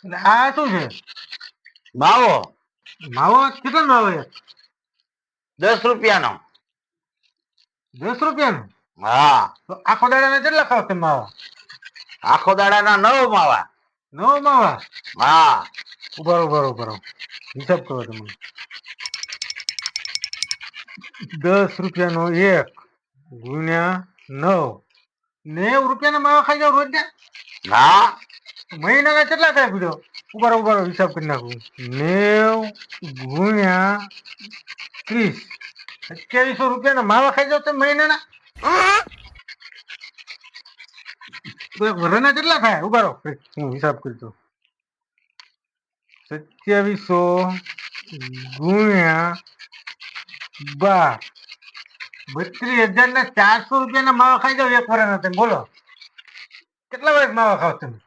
આ શું છે? માવો માવો કેટલા માવો છે? 10 રૂપિયાનો. 10 રૂપિયાનો? હા, તો આખો દાડાના કેટલા ખાવ તમે માવા? આખો દાડાના 9 માવા. 9 માવા? હા. ઉભા હિસાબ કરો તમે. 10 રૂપિયાનો એક ગુણ્યા 9, 90 રૂપિયાના માવા ખાઈ જાવ રોજ ના? હા, મહિનાના કેટલા થાય બીજો? ઉભા હિસાબ કરી નાખું. 90 ગુણ્યા 30, 2700 રૂપિયાના માવા ખાઈ જાવ તમે મહિનાના? તો એક વરાના કેટલા થાય? ઉભા રહો, હું હિસાબ કરી દઉં. 2700 ગુણ્યા 12, 32,400 રૂપિયાના માવા ખાઈ જાવ એક વરાના તમે. બોલો કેટલા વર્ષ માવા ખાવ તમે?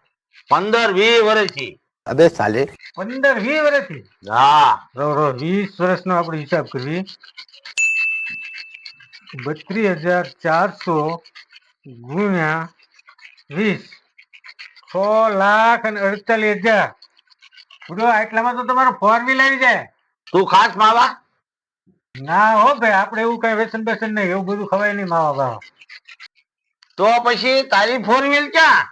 15-20 વર્ષથી. अबे साले 15-20 વર્ષથી? હા. 20 વર્ષનો આપણે હિસાબ કરીએ. 32,400 ગુણ્યા 20, 6,48,000. બુડો આટલામાં તો તમારો 4 વ્હીલ આવી જાય. તું ખાસ માવા? ના હો ભાઈ, આપણે એવું કઈ વ્યસન બેસન નહીં, એવું બધું ખવાય નહીં માવા બાવા. તો પછી તારી 4 વ્હીલ ક્યાં?